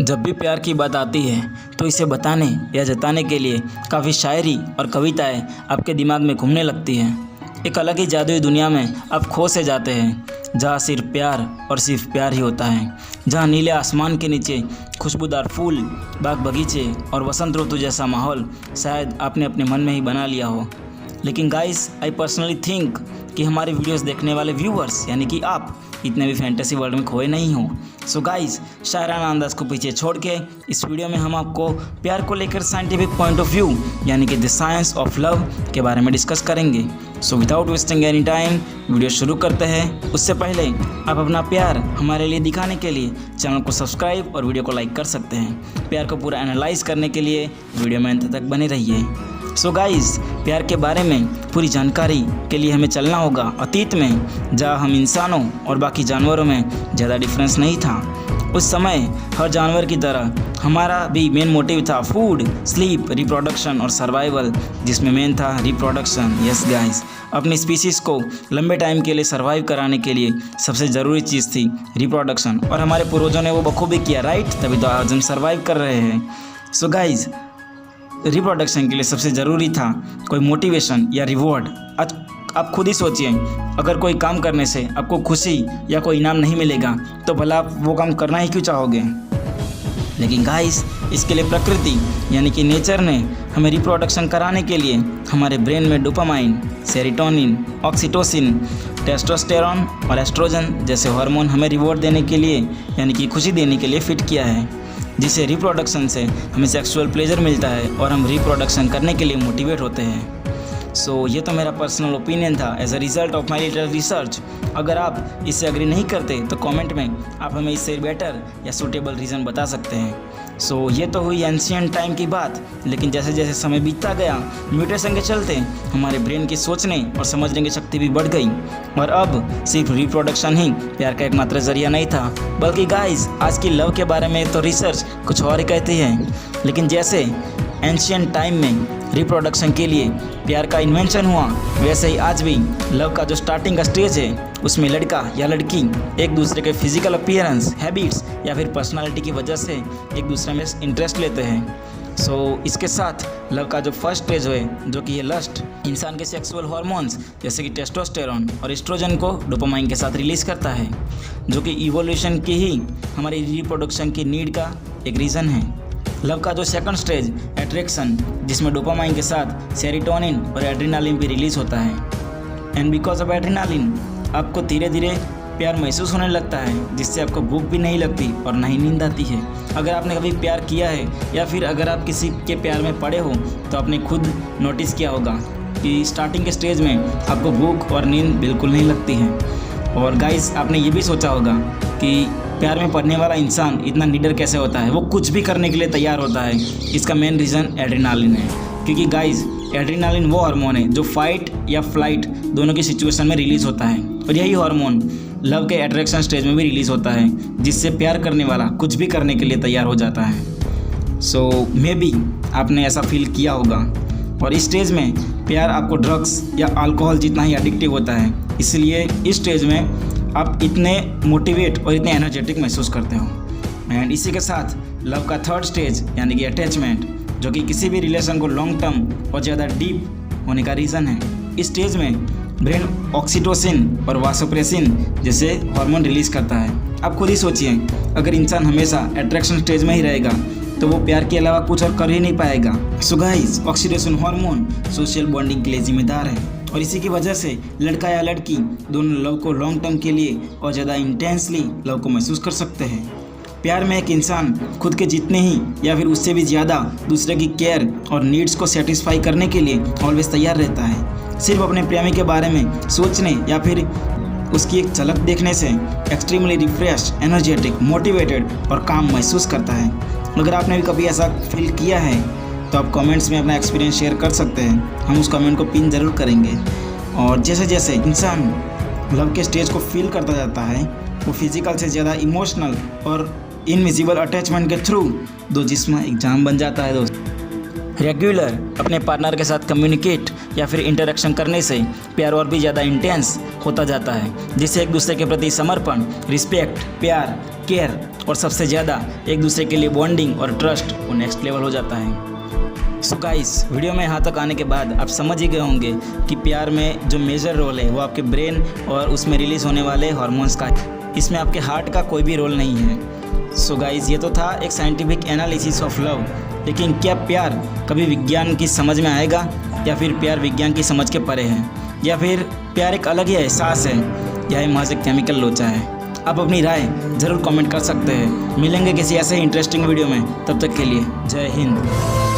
जब भी प्यार की बात आती है तो इसे बताने या जताने के लिए काफ़ी शायरी और कविताएं आपके दिमाग में घूमने लगती हैं। एक अलग ही जादुई दुनिया में आप खो से जाते हैं, जहाँ सिर्फ प्यार और सिर्फ प्यार ही होता है, जहाँ नीले आसमान के नीचे खुशबूदार फूल, बाग बगीचे और वसंत ऋतु जैसा माहौल शायद आपने अपने मन में ही बना लिया हो। लेकिन गाइस, आई पर्सनली थिंक कि हमारे वीडियोस देखने वाले व्यूअर्स यानी कि आप इतने भी फैंटेसी वर्ल्ड में खोए नहीं हो। सो गाइस, शायराना अंदाज को पीछे छोड़ के इस वीडियो में हम आपको प्यार को लेकर साइंटिफिक पॉइंट ऑफ व्यू यानी कि द साइंस ऑफ लव के बारे में डिस्कस करेंगे। So without wasting any time video शुरू करते हैं। उससे पहले आप अपना प्यार हमारे लिए दिखाने के लिए चैनल को सब्सक्राइब और वीडियो को लाइक कर सकते हैं। प्यार को पूरा एनालाइज करने के लिए वीडियो में अंत तक बने रहिए। सो गाइस, प्यार के बारे में पूरी जानकारी के लिए हमें चलना होगा अतीत में, जहाँ हम इंसानों और बाकी जानवरों में ज़्यादा डिफरेंस नहीं था। उस समय हर जानवर की तरह हमारा भी मेन मोटिव था फूड, स्लीप, रिप्रोडक्शन और सर्वाइवल, जिसमें मेन था रिप्रोडक्शन। यस गाइस, अपनी स्पीसीज़ को लंबे टाइम के लिए सर्वाइव कराने के लिए सबसे ज़रूरी चीज़ थी रिप्रोडक्शन, और हमारे पूर्वजों ने वो बखूबी किया, राइट? तभी तो आज हम सर्वाइव कर रहे हैं। सो गाइस, रिप्रोडक्शन के लिए सबसे ज़रूरी था कोई मोटिवेशन या रिवॉर्ड। आज आप खुद ही सोचिए, अगर कोई काम करने से आपको खुशी या कोई इनाम नहीं मिलेगा तो भला आप वो काम करना ही क्यों चाहोगे? लेकिन गाइस, इसके लिए प्रकृति यानी कि नेचर ने हमें रिप्रोडक्शन कराने के लिए हमारे ब्रेन में डोपामाइन, सेरोटोनिन, ऑक्सीटोसिन, टेस्टोस्टेरॉन और एस्ट्रोजन जैसे हार्मोन हमें रिवॉर्ड देने के लिए यानी कि खुशी देने के लिए फिट किया है, जिससे रिप्रोडक्शन से हमें सेक्सुअल प्लेजर मिलता है और हम रिप्रोडक्शन करने के लिए मोटिवेट होते हैं। सो ये तो मेरा पर्सनल ओपिनियन था as a result of my little research. अगर आप इससे एग्री नहीं करते तो कमेंट में आप हमें इससे बेटर या सूटेबल रीज़न बता सकते हैं। सो ये तो हुई एंशिएंट टाइम की बात, लेकिन जैसे जैसे समय बीतता गया, म्यूटेशन के चलते हमारे ब्रेन की सोचने और समझने की शक्ति भी बढ़ गई, और अब सिर्फ रिप्रोडक्शन ही प्यार का एकमात्र जरिया नहीं था, बल्कि गाइस, आज की लव के बारे में तो रिसर्च कुछ और ही कहती है। लेकिन जैसे एंशिएंट टाइम में रिप्रोडक्शन के लिए प्यार का इन्वेंशन हुआ, वैसे ही आज भी लव का जो स्टार्टिंग स्टेज है उसमें लड़का या लड़की एक दूसरे के फिजिकल अपीयरेंस, हैबिट्स या फिर पर्सनालिटी की वजह से एक दूसरे में इंटरेस्ट लेते हैं। सो इसके साथ लव का जो फर्स्ट स्टेज है, जो कि ये लस्ट, इंसान के सेक्सुअल हार्मोन्स जैसे कि टेस्टोस्टेरॉन और एस्ट्रोजन को डोपामाइन के साथ रिलीज़ करता है, जो कि इवोल्यूशन की ही हमारी रिप्रोडक्शन की नीड का एक रीज़न है। लव का जो सेकंड स्टेज अट्रैक्शन, जिसमें डोपामाइन के साथ सेरोटोनिन और एड्रेनालिन भी रिलीज होता है, एंड बिकॉज ऑफ एड्रेनालिन आपको धीरे धीरे प्यार महसूस होने लगता है, जिससे आपको भूख भी नहीं लगती और ना ही नींद आती है। अगर आपने कभी प्यार किया है या फिर अगर आप किसी के प्यार में पड़े हो तो आपने खुद नोटिस किया होगा कि स्टार्टिंग के स्टेज में आपको भूख और नींद बिल्कुल नहीं लगती है। और गाइस, आपने ये भी सोचा होगा कि प्यार में पड़ने वाला इंसान इतना निडर कैसे होता है, वो कुछ भी करने के लिए तैयार होता है। इसका मेन रीज़न एड्रेनालिन है, क्योंकि गाइस, एड्रेनालिन वो हार्मोन है जो फाइट या फ्लाइट दोनों की सिचुएशन में रिलीज़ होता है, और यही हार्मोन लव के अट्रैक्शन स्टेज में भी रिलीज़ होता है, जिससे प्यार करने वाला कुछ भी करने के लिए तैयार हो जाता है। सो मे बी आपने ऐसा फील किया होगा, और इस स्टेज में प्यार आपको ड्रग्स या अल्कोहल जितना ही एडिक्टिव होता है, इसलिए इस स्टेज में आप इतने मोटिवेट और इतने एनर्जेटिक महसूस करते हो। एंड इसी के साथ लव का थर्ड स्टेज यानी कि अटैचमेंट, जो कि किसी भी रिलेशन को लॉन्ग टर्म और ज़्यादा डीप होने का रीज़न है। इस स्टेज में ब्रेन ऑक्सीटोसिन और वासोप्रेसिन जैसे हार्मोन रिलीज़ करता है। आप खुद ही सोचिए, अगर इंसान हमेशा अट्रैक्शन स्टेज में ही रहेगा तो वो प्यार के अलावा कुछ और कर ही नहीं पाएगा। So guys, oxytocin hormone social bonding के लिए जिम्मेदार है, और इसी की वजह से लड़का या लड़की दोनों लव को लॉन्ग टर्म के लिए और ज़्यादा इंटेंसली लव को महसूस कर सकते हैं। प्यार में एक इंसान खुद के जितने ही या फिर उससे भी ज़्यादा दूसरे की केयर और नीड्स को सेटिस्फाई करने के लिए ऑलवेज तैयार रहता है। सिर्फ अपने प्रेमी के बारे में सोचने या फिर उसकी एक झलक देखने से एक्सट्रीमली रिफ्रेश, एनर्जेटिक, मोटिवेटेड और काम महसूस करता है। अगर आपने भी कभी ऐसा फील किया है तो आप कमेंट्स में अपना एक्सपीरियंस शेयर कर सकते हैं, हम उस कमेंट को पिन ज़रूर करेंगे। और जैसे जैसे इंसान लव के स्टेज को फील करता जाता है, वो फिजिकल से ज़्यादा इमोशनल और इनविजिबल अटैचमेंट के थ्रू दो जिस्म एक जाम बन जाता है। दोस्त, रेगुलर अपने पार्टनर के साथ कम्युनिकेट या फिर इंटरेक्शन करने से प्यार और भी ज़्यादा इंटेंस होता जाता है, जिससे एक दूसरे के प्रति समर्पण, रिस्पेक्ट, प्यार, केयर और सबसे ज़्यादा एक दूसरे के लिए बॉन्डिंग और ट्रस्ट वो नेक्स्ट लेवल हो जाता है। सो गाइस, वीडियो में यहाँ तक आने के बाद आप समझ ही गए होंगे कि प्यार में जो मेजर रोल है वो आपके ब्रेन और उसमें रिलीज़ होने वाले हार्मोन्स का है। इसमें आपके हार्ट का कोई भी रोल नहीं है। सो गाइस, ये तो था एक साइंटिफिक एनालिसिस ऑफ लव। लेकिन क्या प्यार कभी विज्ञान की समझ में आएगा, या फिर प्यार विज्ञान की समझ के परे है, या फिर प्यार एक अलग ही एहसास है, या महज एक केमिकल लोचा है? आप अपनी राय ज़रूर कमेंट कर सकते हैं। मिलेंगे किसी ऐसे इंटरेस्टिंग वीडियो में, तब तक के लिए जय हिंद।